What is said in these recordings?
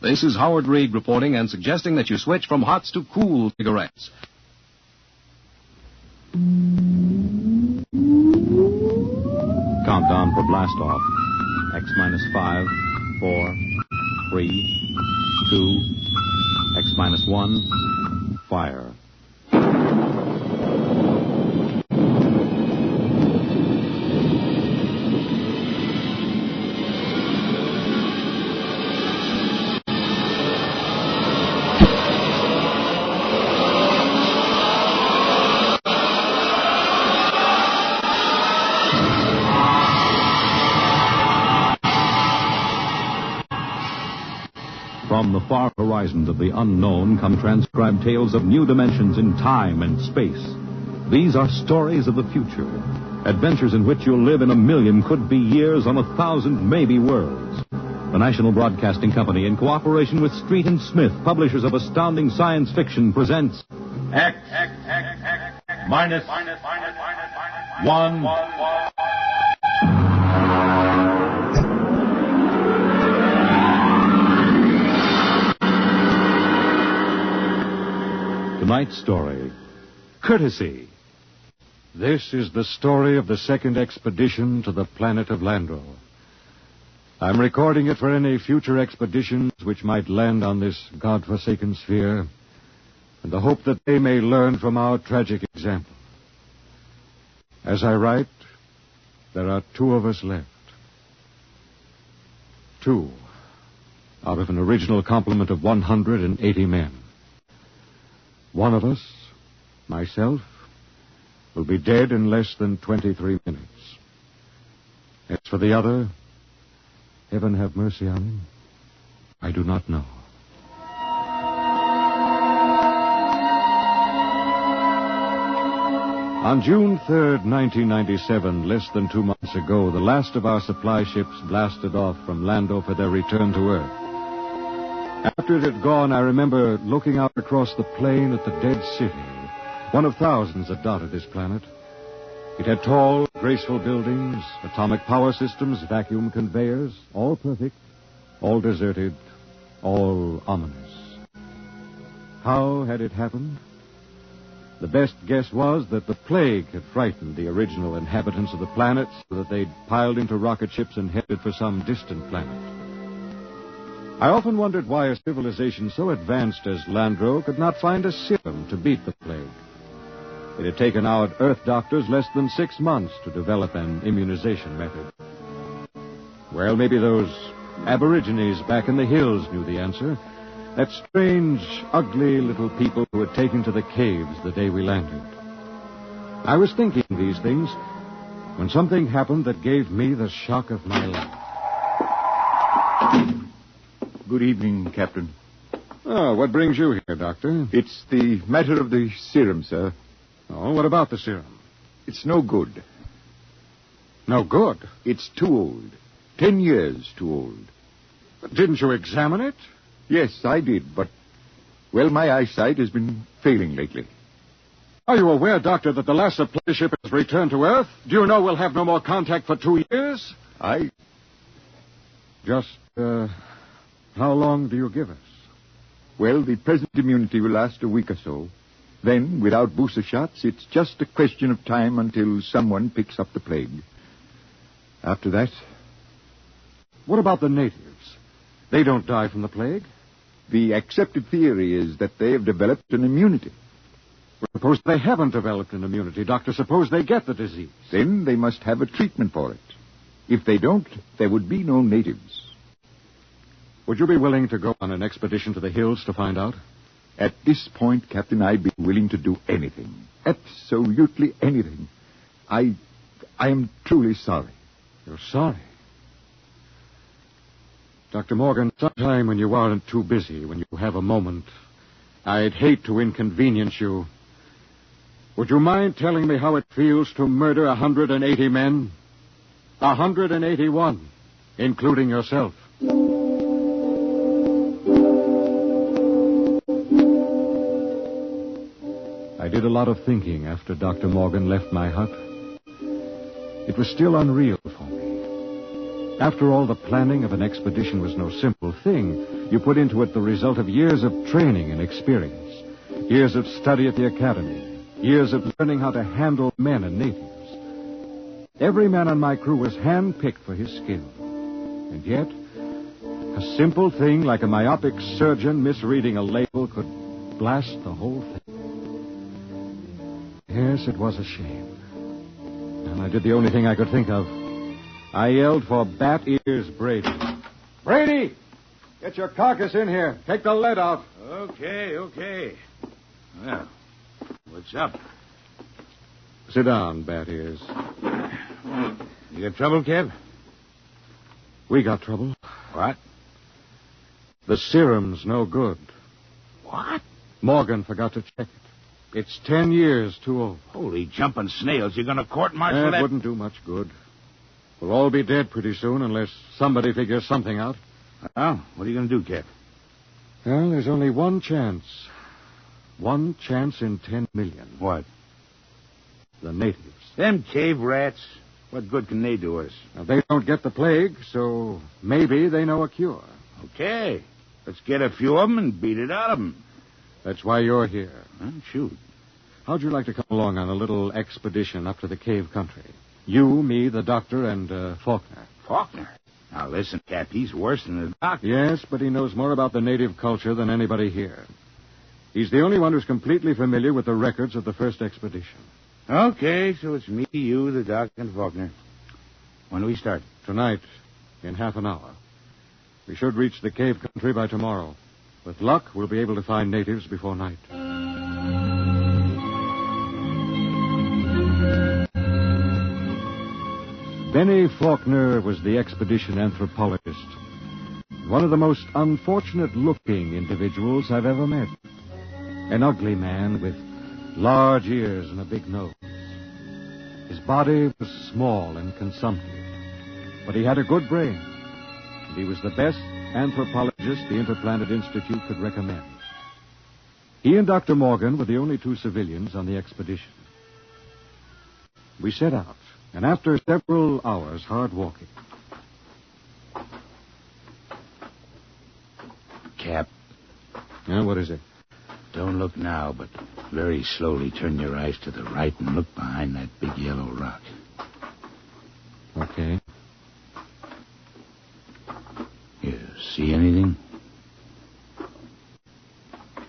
This is Howard Reed reporting and suggesting that you switch from hots to cool cigarettes. Countdown for blast off. X minus 5, 4, 3, 2, X minus 1, fire. From the far horizons of the unknown come transcribed tales of new dimensions in time and space. These are stories of the future, adventures in which you'll live in a million, could be years, on 1,000, maybe worlds. The National Broadcasting Company, in cooperation with Street and Smith, publishers of astounding science fiction, presents X minus 1. Tonight's story, Courtesy. This is the story of the second expedition to the planet of Landro. I'm recording it for any future expeditions which might land on this godforsaken sphere, and the hope that they may learn from our tragic example. As I write, there are 2 of us left. 2 out of an original complement of 180 men. One of us, myself, will be dead in less than 23 minutes. As for the other, heaven have mercy on him, I do not know. On June 3rd, 1997, less than 2 months ago, the last of our supply ships blasted off from Lando for their return to Earth. After it had gone, I remember looking out across the plain at the dead city, one of thousands that dotted this planet. It had tall, graceful buildings, atomic power systems, vacuum conveyors, all perfect, all deserted, all ominous. How had it happened? The best guess was that the plague had frightened the original inhabitants of the planet so that they'd piled into rocket ships and headed for some distant planet. I often wondered why a civilization so advanced as Landro could not find a serum to beat the plague. It had taken our Earth doctors less than 6 months to develop an immunization method. Well, maybe those aborigines back in the hills knew the answer. That strange, ugly little people who had taken to the caves the day we landed. I was thinking these things when something happened that gave me the shock of my life. Good evening, Captain. Oh, what brings you here, Doctor? It's the matter of the serum, sir. Oh, what about the serum? It's no good. No good? It's too old. 10 years too old. But didn't you examine it? Yes, I did, but, well, my eyesight has been failing lately. Are you aware, Doctor, that the last supply ship has returned to Earth? Do you know we'll have no more contact for 2 years? How long do you give us? Well, the present immunity will last a week or so. Then, without booster shots, it's just a question of time until someone picks up the plague. After that... What about the natives? They don't die from the plague? The accepted theory is that they have developed an immunity. Well, suppose they haven't developed an immunity, Doctor. Suppose they get the disease. Then they must have a treatment for it. If they don't, there would be no natives. Would you be willing to go on an expedition to the hills to find out? At this point, Captain, I'd be willing to do anything. Absolutely anything. I am truly sorry. You're sorry? Dr. Morgan, sometime when you aren't too busy, when you have a moment, I'd hate to inconvenience you. Would you mind telling me how it feels to murder 180 men? 181, including yourself. I did a lot of thinking after Dr. Morgan left my hut. It was still unreal for me. After all, the planning of an expedition was no simple thing. You put into it the result of years of training and experience, years of study at the academy, years of learning how to handle men and natives. Every man on my crew was hand-picked for his skill. And yet, a simple thing like a myopic surgeon misreading a label could blast the whole thing. Yes, it was a shame. And I did the only thing I could think of. I yelled for Bat Ears Brady. Brady! Get your carcass in here. Take the lead out. Okay. Well, what's up? Sit down, Bat Ears. You got trouble, Kev? We got trouble. What? The serum's no good. What? Morgan forgot to check it. It's 10 years too old. Holy jumping snails. You're going to court-martial that? It wouldn't do much good. We'll all be dead pretty soon unless somebody figures something out. Well, what are you going to do, Kev? Well, there's only one chance. One chance in 10 million. What? The natives. Them cave rats. What good can they do us? Now, they don't get the plague, so maybe they know a cure. Okay. Let's get a few of them and beat it out of them. That's why you're here. Shoot. How'd you like to come along on a little expedition up to the cave country? You, me, the doctor, and Faulkner. Faulkner? Now, listen, Cap, he's worse than the doctor. Yes, but he knows more about the native culture than anybody here. He's the only one who's completely familiar with the records of the first expedition. Okay, so it's me, you, the doctor, and Faulkner. When do we start? Tonight, in half an hour. We should reach the cave country by tomorrow. With luck, we'll be able to find natives before night. Benny Faulkner was the expedition anthropologist. One of the most unfortunate-looking individuals I've ever met. An ugly man with large ears and a big nose. His body was small and consumptive, but he had a good brain, and he was the best anthropologist the Interplanet Institute could recommend. He and Dr. Morgan were the only two civilians on the expedition. We set out, and after several hours hard walking... Cap. Yeah, what is it? Don't look now, but very slowly turn your eyes to the right and look behind that big yellow rock. Okay. You see anything?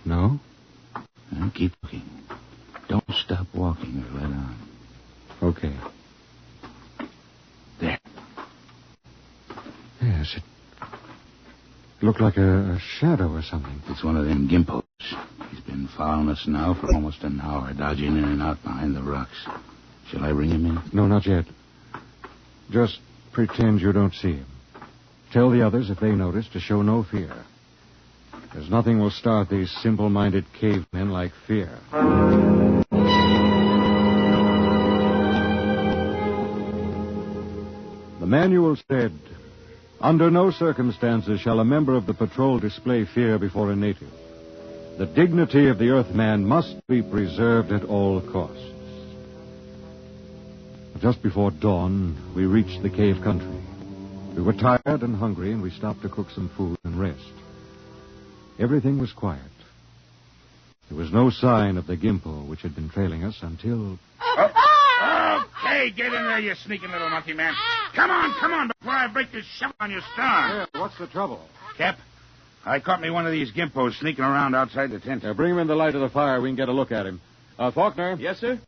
No? Well, keep looking. Don't stop walking or let on. Okay. There. Yes, it looked like a shadow or something. It's one of them gimpos. He's been following us now for almost an hour, dodging in and out behind the rocks. Shall I bring him in? No, not yet. Just pretend you don't see him. Tell the others, if they notice, to show no fear. There's nothing will start these simple-minded cavemen like fear. The manual said, under no circumstances shall a member of the patrol display fear before a native. The dignity of the Earthman must be preserved at all costs. Just before dawn, we reached the cave country. We were tired and hungry, and we stopped to cook some food and rest. Everything was quiet. There was no sign of the gimpo which had been trailing us until... Okay, get in there, you sneaking little monkey man. Come on, before I break this shovel on your stern. Yeah, what's the trouble? Cap, I caught me one of these gimpos sneaking around outside the tent. Bring him in the light of the fire. We can get a look at him. Faulkner? Yes, sir?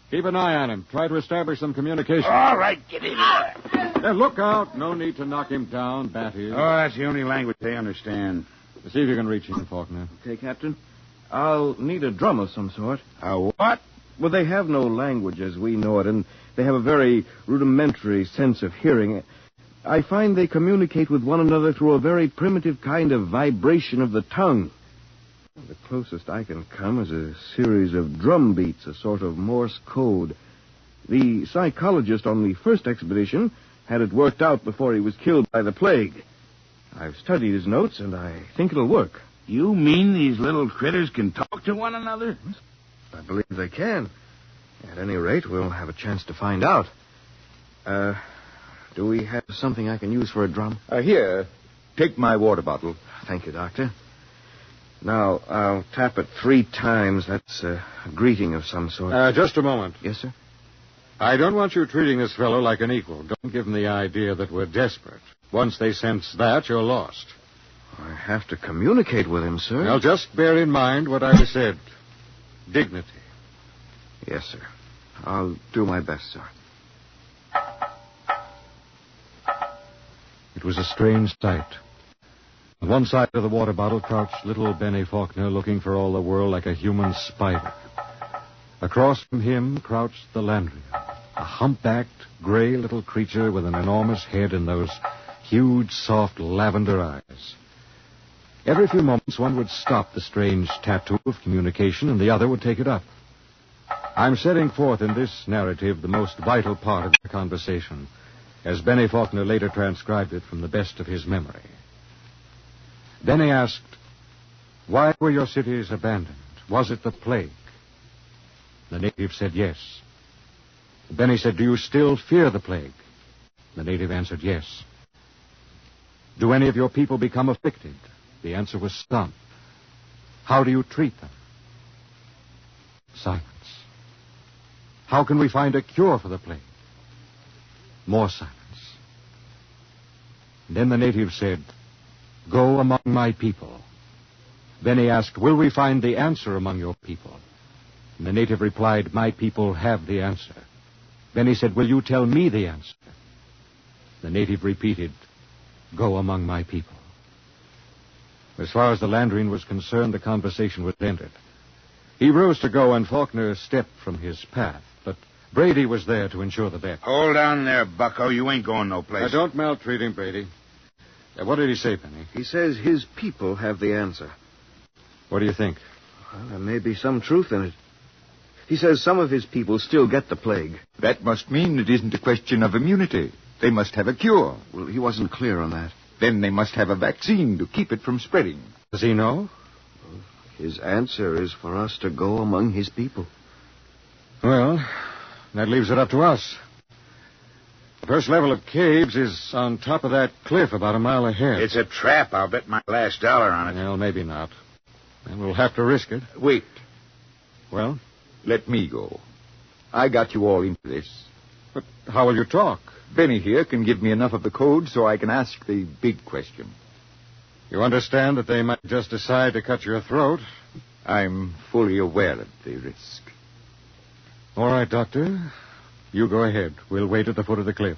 Keep an eye on him. Try to establish some communication. All right, get in there. Look out. No need to knock him down, Bat Ears. Oh, that's the only language they understand. See if you can reach him, Faulkner. Okay, Captain. I'll need a drum of some sort. What? Well, they have no language as we know it, and they have a very rudimentary sense of hearing. I find they communicate with one another through a very primitive kind of vibration of the tongue. The closest I can come is a series of drum beats, a sort of Morse code. The psychologist on the first expedition had it worked out before he was killed by the plague. I've studied his notes, and I think it'll work. You mean these little critters can talk to one another? I believe they can. At any rate, we'll have a chance to find out. Do we have something I can use for a drum? Here, take my water bottle. Thank you, Doctor. Now, I'll tap it 3 times. That's a greeting of some sort. Just a moment. Yes, sir? I don't want you treating this fellow like an equal. Don't give him the idea that we're desperate. Once they sense that, you're lost. I have to communicate with him, sir. Now, just bear in mind what I said. Dignity. Yes, sir. I'll do my best, sir. It was a strange sight. On one side of the water bottle crouched little Benny Faulkner, looking for all the world like a human spider. Across from him crouched the Landrian, a humpbacked, gray little creature with an enormous head and those huge, soft lavender eyes. Every few moments, one would stop the strange tattoo of communication, and the other would take it up. I'm setting forth in this narrative the most vital part of the conversation, as Benny Faulkner later transcribed it from the best of his memory. Benny asked, "Why were your cities abandoned? Was it the plague?" The native said yes. Benny said, "Do you still fear the plague?" The native answered yes. "Do any of your people become afflicted?" The answer was some. "How do you treat them?" Silence. "How can we find a cure for the plague?" More silence. And then the native said, "Go among my people." Benny asked, "Will we find the answer among your people?" And the native replied, "My people have the answer." Benny said, "Will you tell me the answer?" The native repeated, "Go among my people." As far as the Landrian was concerned, the conversation was ended. He rose to go, and Faulkner stepped from his path. But Brady was there to ensure the bet. Hold on there, bucko. You ain't going no place. Don't maltreat him, Brady. What did he say, Benny? He says his people have the answer. What do you think? Well, there may be some truth in it. He says some of his people still get the plague. That must mean it isn't a question of immunity. They must have a cure. Well, he wasn't clear on that. Then they must have a vaccine to keep it from spreading. Does he know? His answer is for us to go among his people. Well, that leaves it up to us. The first level of caves is on top of that cliff about a mile ahead. It's a trap. I'll bet my last dollar on it. Well, maybe not. And we'll have to risk it. Wait. Well? Let me go. I got you all into this. But how will you talk? Benny here can give me enough of the code so I can ask the big question. You understand that they might just decide to cut your throat? I'm fully aware of the risk. All right, Doctor. You go ahead. We'll wait at the foot of the cliff.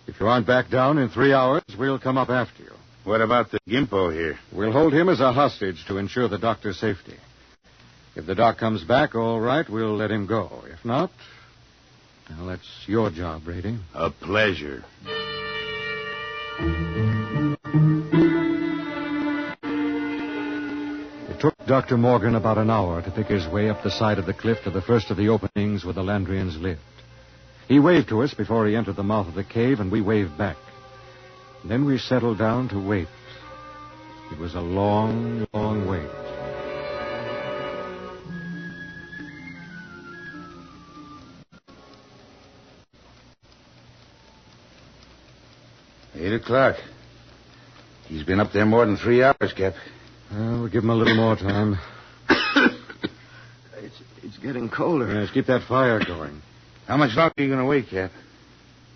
If you aren't back down in 3 hours, we'll come up after you. What about the Gimpo here? We'll hold him as a hostage to ensure the doctor's safety. If the doc comes back, all right, we'll let him go. If not, well, that's your job, Brady. A pleasure. It took Dr. Morgan about an hour to pick his way up the side of the cliff to the first of the openings where the Landrians lived. He waved to us before he entered the mouth of the cave, and we waved back. Then we settled down to wait. It was a long, long wait. Eight o'clock. He's been up there more than 3 hours, Cap. Well, we'll give him a little more time. It's getting colder. Yes, keep that fire going. How much longer are you going to wait, Cap?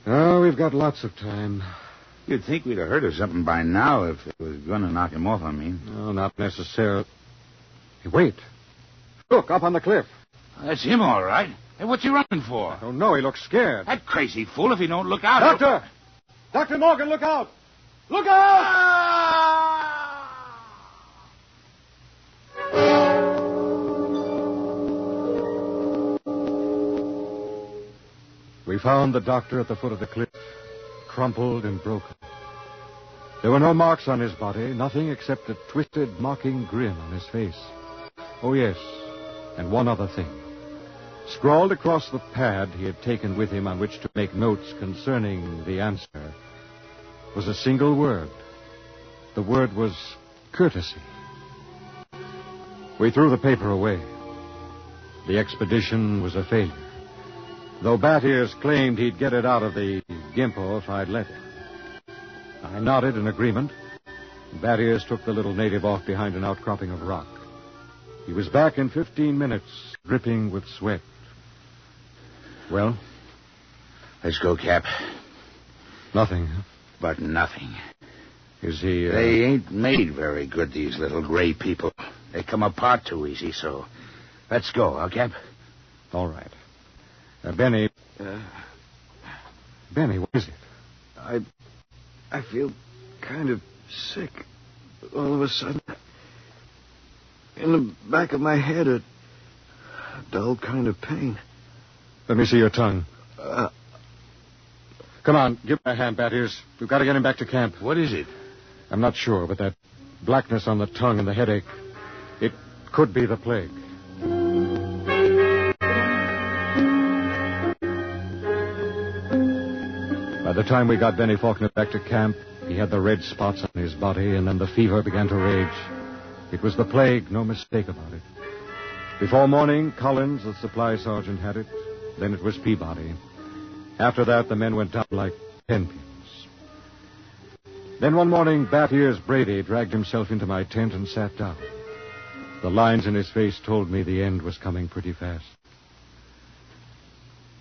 Oh, we've got lots of time. You'd think we'd have heard of something by now if it was going to knock him off, I mean. No, not necessarily. Hey, wait. Look, up on the cliff. That's him, all right. Hey, what's he running for? I don't know. He looks scared. That crazy fool, if he don't look out... Doctor! Dr. Morgan, look out! Look out! We found the doctor at the foot of the cliff, crumpled and broken. There were no marks on his body, nothing except a twisted, mocking grin on his face. Oh, yes, and one other thing. Scrawled across the pad he had taken with him on which to make notes concerning the answer was a single word. The word was courtesy. We threw the paper away. The expedition was a failure. Though Bat Ears claimed he'd get it out of the Gimpo if I'd let him. I nodded in agreement. Bat Ears took the little native off behind an outcropping of rock. He was back in 15 minutes, dripping with sweat. Well? Let's go, Cap. Nothing, huh? But nothing. Is he... They ain't made very good, these little gray people. They come apart too easy, so... Let's go, huh, Cap? All right. Benny... Benny, what is it? I feel kind of sick. All of a sudden, in the back of my head, a dull kind of pain. Let me see your tongue. Come on, give me a hand, Bat Ears. We've got to get him back to camp. What is it? I'm not sure, but that blackness on the tongue and the headache, it could be the plague. By the time we got Benny Faulkner back to camp, he had the red spots on his body, and then the fever began to rage. It was the plague, no mistake about it. Before morning, Collins, the supply sergeant, had it. Then it was Peabody. After that, the men went down like 10 pins. Then one morning, Bat Ears Brady dragged himself into my tent and sat down. The lines in his face told me the end was coming pretty fast.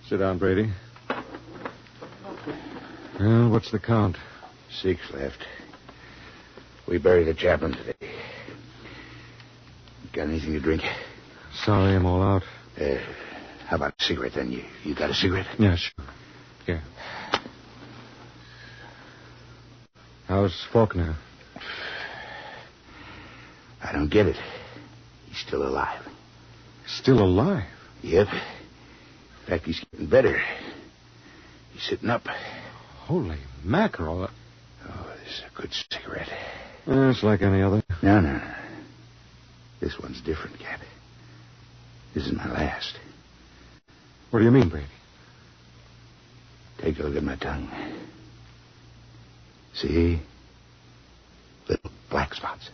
Sit down, Brady. Well, what's the count? 6 left. We buried the chaplain today. Got anything to drink? Sorry, I'm all out. How about a cigarette, then? You got a cigarette? Yeah, sure. Here. How's Faulkner? I don't get it. He's still alive. Still alive? Yep. In fact, he's getting better. He's sitting up. Holy mackerel. Oh, this is a good cigarette. It's like any other. No. This one's different, Cap. This is my last. What do you mean, Brady? Take a look at my tongue. See? Little black spots.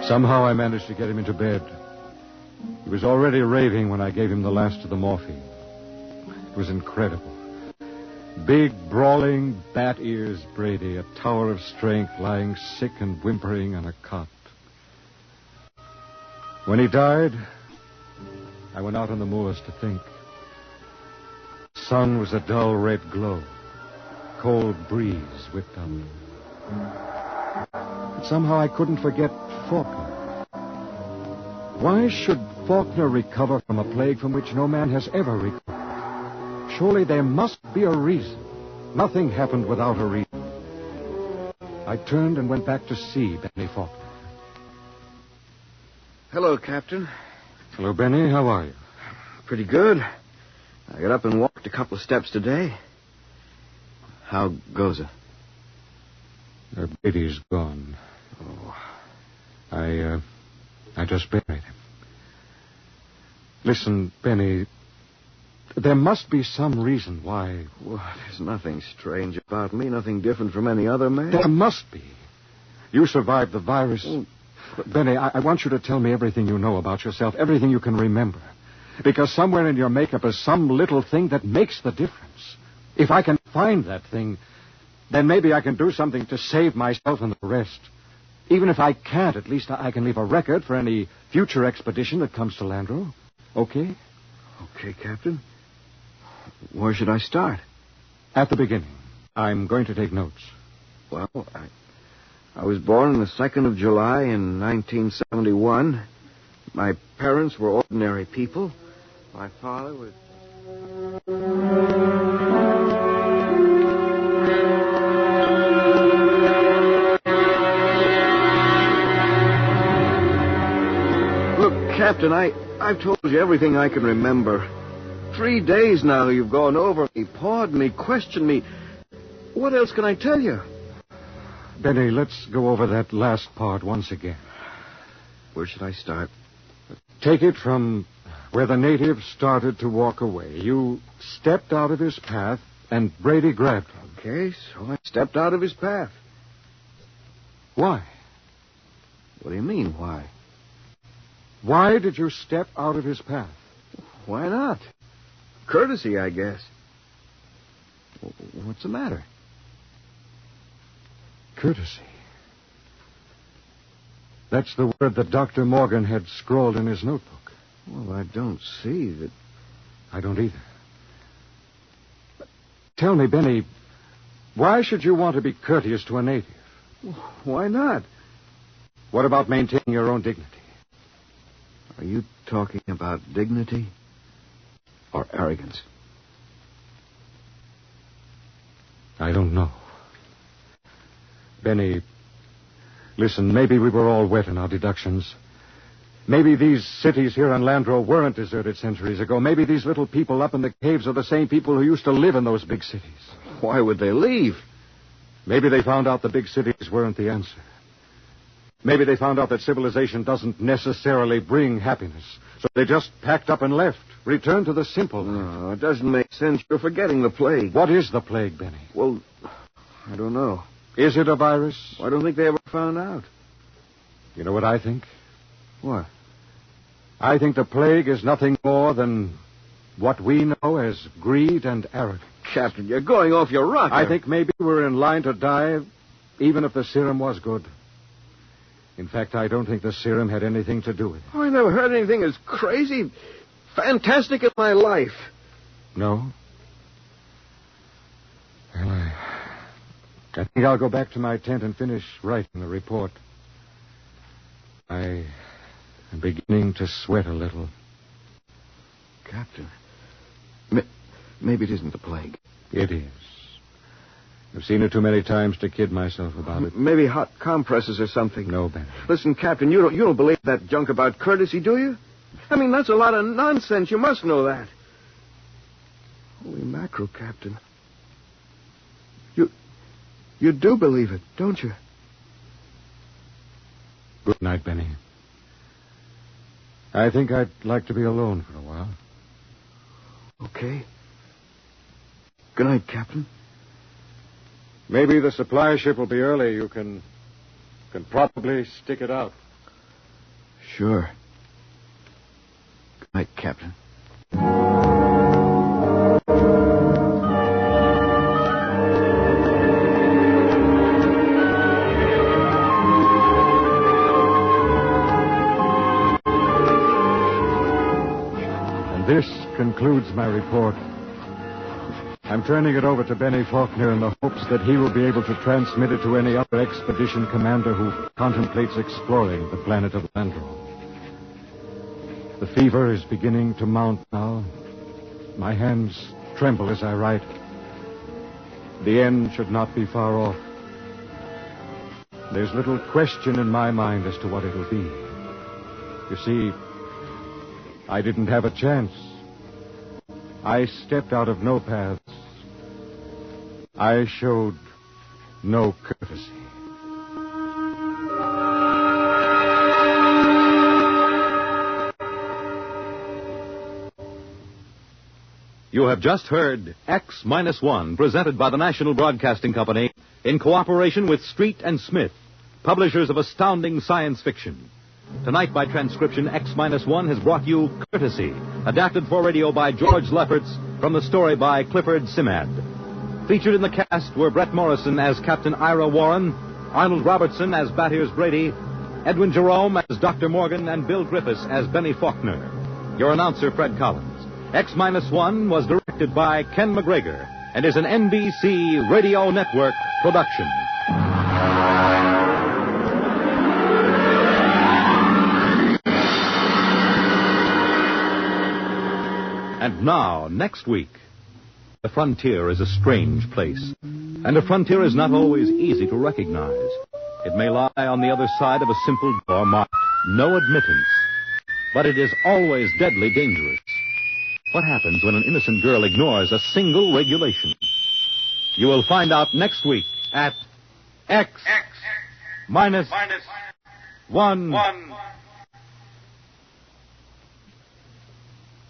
Somehow I managed to get him into bed. He was already raving when I gave him the last of the morphine. It was incredible. Big, brawling, Bat Ears Brady, a tower of strength, lying sick and whimpering on a cot. When he died, I went out on the moors to think. The sun was a dull red glow. Cold breeze whipped up. But somehow I couldn't forget Faulkner. Why should Faulkner recover from a plague from which no man has ever recovered? Surely there must be a reason. Nothing happened without a reason. I turned and went back to see Benny Faulkner. Hello, Captain. Hello, Benny. How are you? Pretty good. I got up and walked a couple of steps today. How goes it? Brady's gone. Oh. I just buried him. Listen, Benny, there must be some reason why... Well, there's nothing strange about me, nothing different from any other man. There must be. You survived the virus. Oh. Benny, I want you to tell me everything you know about yourself, everything you can remember. Because somewhere in your makeup is some little thing that makes the difference. If I can find that thing, then maybe I can do something to save myself and the rest. Even if I can't, at least I can leave a record for any future expedition that comes to Landro. Okay? Okay, Captain. Where should I start? At the beginning. I'm going to take notes. Well, I was born on the 2nd of July in 1971. My parents were ordinary people. My father was... Look, Captain, I've told you everything I can remember. 3 days now you've gone over me, pawed me, questioned me. What else can I tell you? Benny, let's go over that last part once again. Where should I start? Take it from where the native started to walk away. You stepped out of his path, and Brady grabbed him. Okay, so I stepped out of his path. Why? What do you mean, why? Why did you step out of his path? Why not? Courtesy, I guess. What's the matter? Courtesy. That's the word that Dr. Morgan had scrawled in his notebook. Well, I don't see that. I don't either. Tell me, Benny, why should you want to be courteous to a native? Why not? What about maintaining your own dignity? Are you talking about dignity or arrogance? I don't know. Benny, listen, maybe we were all wet in our deductions. Maybe these cities here on Landro weren't deserted centuries ago. Maybe these little people up in the caves are the same people who used to live in those big cities. Why would they leave? Maybe they found out the big cities weren't the answer. Maybe they found out that civilization doesn't necessarily bring happiness. So they just packed up and left, returned to the simple. No, it doesn't make sense. You're forgetting the plague. What is the plague, Benny? Well, I don't know. Is it a virus? I don't think they ever found out. You know what I think? What? I think the plague is nothing more than what we know as greed and arrogance. Captain, you're going off your rocker. I think maybe we're in line to die, even if the serum was good. In fact, I don't think the serum had anything to do with it. Oh, I never heard anything as crazy, fantastic in my life. No? Well, I think I'll go back to my tent and finish writing the report. I'm beginning to sweat a little. Captain, maybe it isn't the plague. It is. I've seen it too many times to kid myself about it. Maybe hot compresses or something. No, Benny. Listen, Captain, you don't believe that junk about courtesy, do you? I mean, that's a lot of nonsense. You must know that. Holy mackerel, Captain. You do believe it, don't you? Good night, Benny. I think I'd like to be alone for a while. Okay. Good night, Captain. Maybe the supply ship will be early. You can probably stick it out. Sure. Good night, Captain. This concludes my report. I'm turning it over to Benny Faulkner in the hopes that he will be able to transmit it to any other expedition commander who contemplates exploring the planet of Landro. The fever is beginning to mount now. My hands tremble as I write. The end should not be far off. There's little question in my mind as to what it'll be. You see, I didn't have a chance. I stepped out of no paths. I showed no courtesy. You have just heard X-1, presented by the National Broadcasting Company in cooperation with Street and Smith, publishers of astounding science fiction. Tonight, by transcription, X-1 has brought you Courtesy, adapted for radio by George Lefferts from the story by Clifford Simad. Featured in the cast were Brett Morrison as Captain Ira Warren, Arnold Robertson as Battiers Brady, Edwin Jerome as Dr. Morgan, and Bill Griffiths as Benny Faulkner. Your announcer, Fred Collins. X-1 was directed by Ken McGregor and is an NBC Radio Network production. And now, next week, the frontier is a strange place. And a frontier is not always easy to recognize. It may lie on the other side of a simple door marked "No Admittance." But it is always deadly dangerous. What happens when an innocent girl ignores a single regulation? You will find out next week at X-1.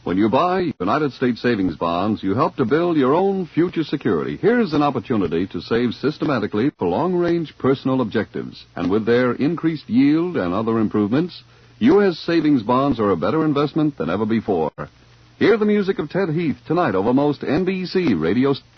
When you buy United States savings bonds, you help to build your own future security. Here's an opportunity to save systematically for long-range personal objectives. And with their increased yield and other improvements, U.S. savings bonds are a better investment than ever before. Hear the music of Ted Heath tonight over most NBC radio stations.